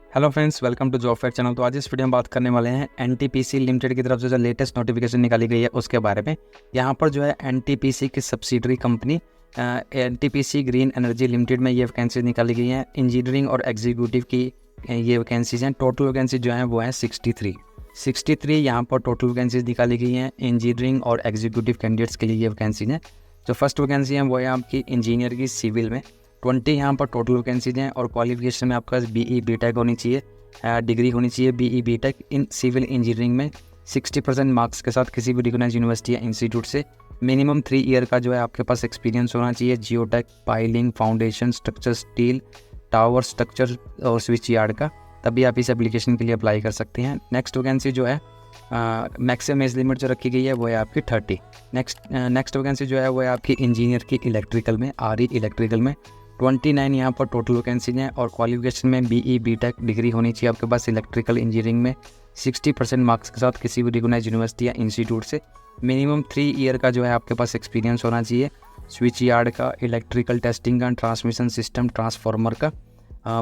Hello friends, welcome to job fair channel. तो आज इस वीडियो में बात करने वाले हैं एनटीपीसी लिमिटेड की तरफ से जो लेटेस्ट नोटिफिकेशन निकाली गई है उसके बारे में। यहाँ पर जो है एनटीपीसी की subsidiary company NTPC green energy limited में ये वैकेंसी निकाली गई है। इंजीनियरिंग और एग्जीक्यूटिव की ये वैकेंसीज हैं। टोटल वैकेंसी जो है वो है 63 यहाँ पर टोटल वैकेंसीज निकाली गई हैं इंजीनियरिंग और एग्जीक्यूटिव कैंडिडेट्स के लिए ये वैकेंसी है। जो फर्स्ट वैकेंसी है वो है आपकी इंजीनियर की सिविल में 20 यहाँ पर टोटल वैकेंसीज हैं और क्वालिफिकेशन में आपका BE BTech होनी चाहिए, डिग्री होनी चाहिए BE BTech in civil engineering में 60% मार्क्स के साथ किसी भी रिकॉग्नाइज्ड यूनिवर्सिटी या इंस्टीट्यूट से। मिनिमम 3 ईयर का जो है आपके पास एक्सपीरियंस होना चाहिए geotech, piling, foundation structure, steel, tower structure और स्विच यार्ड का, तभी आप इस एप्लीकेशन के लिए अप्लाई कर सकते हैं। नेक्स्ट वैकेंसी जो है मैक्सिमम एज लिमिट जो रखी गई है वो है आपकी 30। नेक्स्ट वैकेंसी जो है वो है आपकी इंजीनियर की इलेक्ट्रिकल में, RE इलेक्ट्रिकल में 29 यहाँ पर टोटल वैकेंसी हैं और क्वालिफिकेशन में BE BTech डिग्री होनी चाहिए आपके पास इलेक्ट्रिकल इंजीनियरिंग में 60% मार्क्स के साथ किसी भी रिकॉग्नाइज्ड यूनिवर्सिटी या इंस्टीट्यूट से। मिनिमम 3 ईयर का जो है आपके पास एक्सपीरियंस होना चाहिए स्विच यार्ड का, इलेक्ट्रिकल टेस्टिंग का, ट्रांसमिशन सिस्टम, ट्रांसफार्मर का।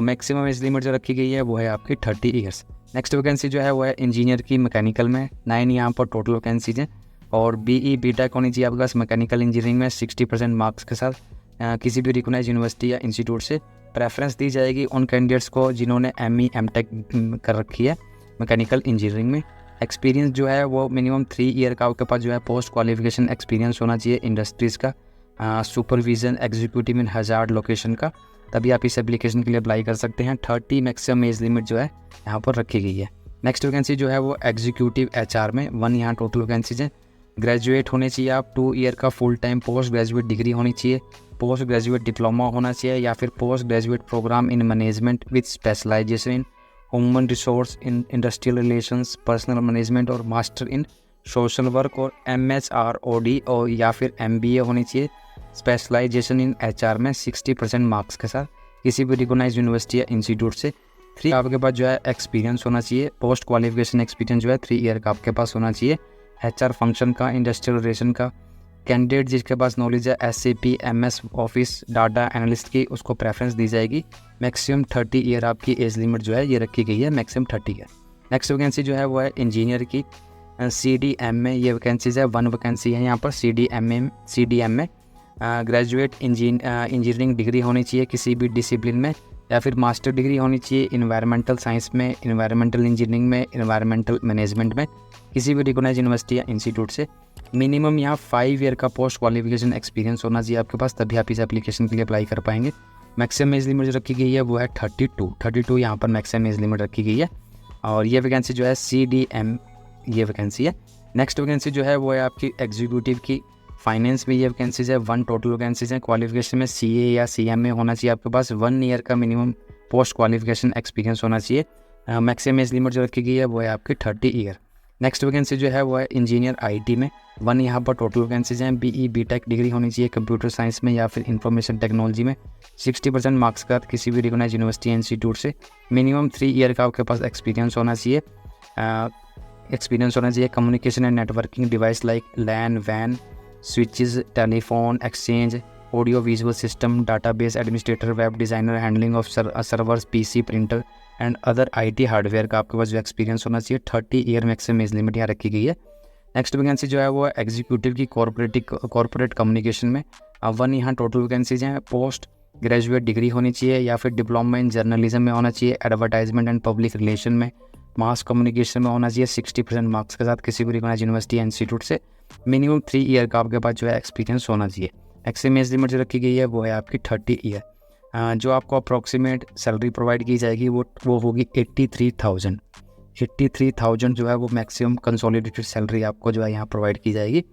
मैक्सिमम एज लिमिट जो रखी गई है वो है आपकी 30 ईयर्स। नेक्स्ट वैकेंसी जो है वो है इंजीनियर की मैकेनिकल में 9 यहाँ पर टोटल वैकेंसीज हैं और BE BTech होनी चाहिए आपके पास मैकेनिकल इंजीनियरिंग में 60% मार्क्स के साथ किसी भी रिकॉग्नाइज्ड यूनिवर्सिटी या इंस्टीट्यूट से। प्रेफरेंस दी जाएगी उन कैंडिडेट्स को जिन्होंने ME MTech कर रखी है मैकेनिकल इंजीनियरिंग में। एक्सपीरियंस जो है वो मिनिमम 3 ईयर का आपके पास जो है पोस्ट क्वालिफिकेशन एक्सपीरियंस होना चाहिए इंडस्ट्रीज़ का, सुपरविजन एग्जीक्यूटिव इन हज़ार्ड लोकेशन का, तभी आप इस एप्लीकेशन के लिए अप्लाई कर सकते हैं। 30 मैक्सिमम एज लिमिट जो है यहाँ पर रखी गई है। नेक्स्ट वैकेंसी जो है वो एग्जीक्यूटिव HR में 1 यहाँ टोटल वैकेंसीज हैं। ग्रेजुएट होने चाहिए आप, 2 ईयर का full time post graduate degree होनी चाहिए, पोस्ट ग्रेजुएट डिप्लोमा होना चाहिए या फिर post graduate programme in management with specialisation in human resource in industrial relations, personal management और मास्टर इन सोशल वर्क और MHROD और या फिर MBA होनी चाहिए स्पेशलाइजेशन इन HR में 60% मार्क्स के साथ किसी भी रिकॉग्नाइज्ड यूनिवर्सिटी या इंस्टीट्यूट से। 3 आपके पास जो है एक्सपीरियंस होना चाहिए, पोस्ट क्वालिफिकेशन एक्सपीरियंस जो है 3 ईयर का आपके पास होना चाहिए HR फंक्शन का, इंडस्ट्रियल रिलेशन का। कैंडिडेट जिसके पास नॉलेज है SAP MS office data analyst की उसको प्रेफरेंस दी जाएगी। मैक्सिमम 30 ईयर आपकी एज लिमिट जो है ये रखी गई है, मैक्सिमम 30 ईयर। नेक्स्ट वैकेंसी जो है वो है इंजीनियर की CDM में ये वैकेंसीज है, 1 वैकेंसी है यहाँ पर CDM में ग्रेजुएट इंजीनियरिंग डिग्री होनी चाहिए किसी भी डिसिप्लिन में या फिर मास्टर डिग्री होनी चाहिए इन्वायरमेंटल साइंस में, इन्वायरमेंटल इंजीनियरिंग में, इन्वायरमेंटल मैनेजमेंट में किसी भी रिकॉग्नाइज्ड यूनिवर्सिटी या इंस्टीट्यूट से। मिनिमम यहाँ 5 ईयर का पोस्ट क्वालिफिकेशन एक्सपीरियंस होना चाहिए आपके पास, तभी आप इस एप्लीकेशन के लिए अप्लाई कर पाएंगे। मैक्सिमम एज लिमिट जो रखी गई है वो है 32 यहाँ पर मैक्सिमम एज लिमिट रखी गई है और ये वैकेंसी जो है CDM ये वैकेंसी है। नेक्स्ट वैकेंसी जो है वो है आपकी एग्जीक्यूटिव की फाइनेंस में ये वैकेंसीज है, 1 टोटल वैकेंसीज हैं। क्वालिफिकेशन में CA या CMA होना चाहिए आपके पास, 1 ईयर का मिनिमम पोस्ट क्वालिफिकेशन एक्सपीरियंस होना चाहिए। मैक्सिमम एज लिमिट जो रखी गई है वो है आपकी 30 ईयर। नेक्स्ट वैकेंसी जो है वो है इंजीनियर IT में 1 यहाँ पर टोटल वैकेंसीज हैं। BE BTech डिग्री होनी चाहिए कंप्यूटर साइंस में या फिर इंफॉर्मेशन टेक्नोलॉजी में 60% मार्क्स का किसी भी रिकॉग्नाइज्ड यूनिवर्सिटी या इंस्टीट्यूट से। मिनिमम 3 ईयर का आपके पास एक्सपीरियंस होना चाहिए communication and networking device like LAN WAN switches, telephone exchange, audio visual system, database administrator, web designer, handling of servers, PC printer and other IT hardware का आपके पास जो एक्सपीरियंस होना चाहिए। 30 ईयर मैक्सिमम एज लिमिट यहाँ रखी गई है। Next vacancy जो है वो है एग्जीक्यूटिव की कॉर्पोरेट कम्युनिकेशन में 1 यहाँ टोटल वैकेंसीज हैं। पोस्ट ग्रेजुएट डिग्री होनी चाहिए या फिर डिप्लोमा इन जर्नलिज्म में होना चाहिए, एडवर्टाइजमेंट एंड पब्लिक रिलेशन में, मास कम्युनिकेशन में होना चाहिए 60% मार्क्स के साथ किसी भी रिकॉग्नाइज्ड यूनिवर्सिटी या इंस्टीट्यूट से। मिनिमम 3 ईयर का आपके पास जो है एक्सपीरियंस होना चाहिए। मैक्सिमम एज लिमिट जो रखी गई है वो है आपकी 30 ईयर। जो आपको अप्रॉक्सीमेट सैलरी प्रोवाइड की जाएगी वो होगी 83,000 जो है वो मैक्सिमम कंसोलिडेटेड सैलरी आपको जो है यहाँ प्रोवाइड की जाएगी।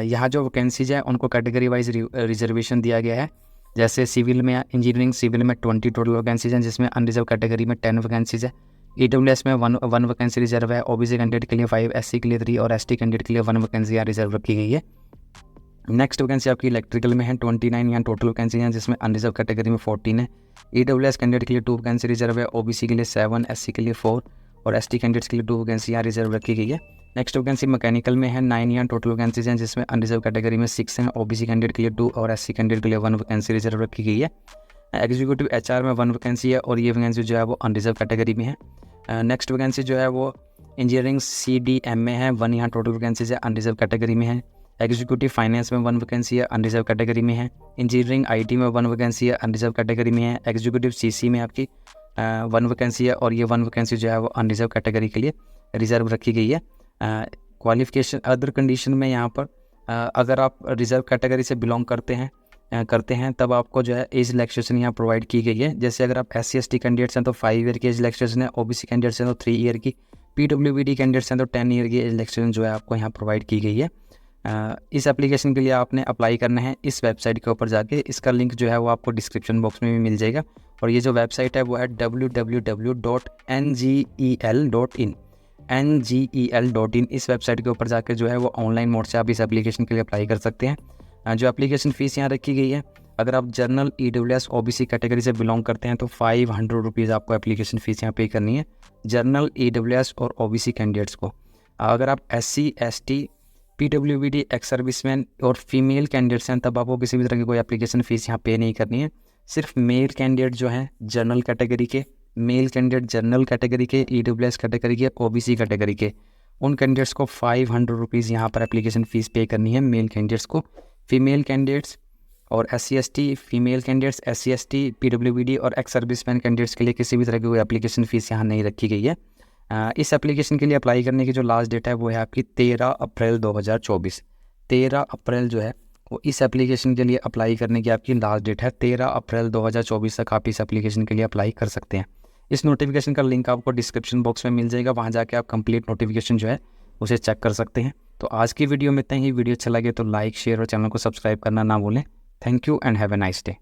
यहाँ जो वैकेंसीज है उनको कैटेगरी वाइज रिजर्वेशन दिया गया है। जैसे सिविल में, इंजीनियरिंग सिविल में 20 टोटल वैकेंसीज हैं जिसमें अनरिजर्व कैटेगरी में 10 वैकेंसीज है। EWS में 1 वैकेंसी रिजर्व है। OBC कैंडिडेट के लिए 5, SC के लिए 3 और ST कैंडिडेट के लिए 1 वैकेंसी यहाँ रिजर्व रखी गई है। नेक्स्ट वैकेंसी आपकी इलेक्ट्रिकल में है 29 यहाँ टोटल वैकेंसी हैं जिसमें अनरिजर्व कैटेगरी में 14 है। EWS कैंडिडेट के लिए 2 वैकेंसी रिजर्व है, OBC के लिए 7, SC के लिए 4 और ST कैंडिडेट्स के लिए 2 वैकेंसी यहाँ रिजर्व रखी गई है। नेक्स्ट वैकेंसी मैकेनिकल में है 9 यहाँ टोटल वैकेंसीज हैं जिसमें अनरिजर्व कैटेगरी में 6 हैं, OBC कैंडिडेट के लिए 2 और SC कैंडिडेट के लिए 1 वैकेंसी रिजर्व रखी गई है। एग्जीक्यूटिव HR में 1 वैकेंसी है और ये वैकेंसी जो है वो अनरिजर्व कैटेगरी में है। नेक्स्ट वैकेंसी जो है वो इंजीनियरिंग CDM में है, 1 यहाँ टोटल वैकेंसीज है, अनरिजर्व कैटेगरी में है। एग्जीक्यूटिव फाइनेंस में 1 वैकेंसी है, अनरिजर्व कैटेगरी में है। इंजीनियरिंग IT में 1 वैकेंसी है, अनरिजर्व कैटेगरी में है। एग्जीक्यूटिव CC में आपकी 1 वैकेंसी है और ये 1 वैकेंसी जो है वो अनरिजर्व कैटेगरी के लिए रिजर्व रखी गई है। क्वालिफिकेशन अदर कंडीशन में यहाँ पर अगर आप रिजर्व कैटेगरी से बिलोंग करते हैं तब आपको जो है एज रिलैक्सेशन यहाँ प्रोवाइड की गई है। जैसे अगर आप SC/ST कैंडिडेट्स हैं तो 5 ईयर की एज रिलैक्सेशन है, OBC कैंडिडेट्स हैं तो 3 ईयर की, PWBD कैंडिडेट्स हैं तो 10 ईयर की एज रिलैक्सेशन जो है आपको यहाँ प्रोवाइड की गई है। इस एप्लीकेशन के लिए आपने अप्लाई करना है इस वेबसाइट के ऊपर जाके। इसका लिंक जो है वो आपको डिस्क्रिप्शन बॉक्स में भी मिल जाएगा और ये जो वेबसाइट है वो है www.ngel.in ngel.in। इस वेबसाइट के ऊपर जाकर जो है वो ऑनलाइन मोड से आप इस एप्लीकेशन के लिए अप्लाई कर सकते हैं। जो एप्लीकेशन फ़ीस यहाँ रखी गई है, अगर आप जनरल EWS OBC कैटेगरी से बिलोंग करते हैं तो 500 रुपीज़ आपको एप्लीकेशन फ़ीस यहाँ पे करनी है, जनरल EWS और OBC कैंडिडेट्स को। अगर आप SC/ST PWBD एक्स सर्विसमैन और फीमेल कैंडिडेट्स हैं तब आपको किसी भी तरह की कोई एप्लीकेशन फ़ीस यहाँ पे नहीं करनी है। सिर्फ मेल कैंडिडेट जो हैं जनरल कैटेगरी के, मेल कैंडिडेट जनरल कैटेगरी के, EWS कैटेगरी के, OBC कैटेगरी के, उन कैंडिडेट्स को 500 रुपीज़ यहाँ पर एप्लीकेशन फ़ीस पे करनी है मेल कैंडिडेट्स को। फीमेल कैंडिडेट्स और SC/ST female candidates, SC/ST PWBD और एक्स सर्विसमैन कैंडिडेट्स के लिए किसी भी तरह की कोई एप्लीकेशन फ़ीस यहाँ नहीं रखी गई है। इस एप्लीकेशन के लिए अप्लाई करने की जो लास्ट डेट है वो है आपकी 13 अप्रैल 2024। 13 अप्रैल जो है वो इस एप्लीकेशन के लिए अप्लाई करने की आपकी लास्ट डेट है। 13 अप्रैल 2024 तक आप इस एप्लीकेशन के लिए अप्लाई कर सकते हैं। इस नोटिफिकेशन का लिंक आपको डिस्क्रिप्शन बॉक्स में मिल जाएगा, वहाँ जाके आप कंप्लीट नोटिफिकेशन जो है उसे चेक कर सकते हैं। तो आज की वीडियो में इतना ही। वीडियो अच्छा लगे तो लाइक, शेयर और चैनल को सब्सक्राइब करना ना भूलें। Thank you and have a nice day.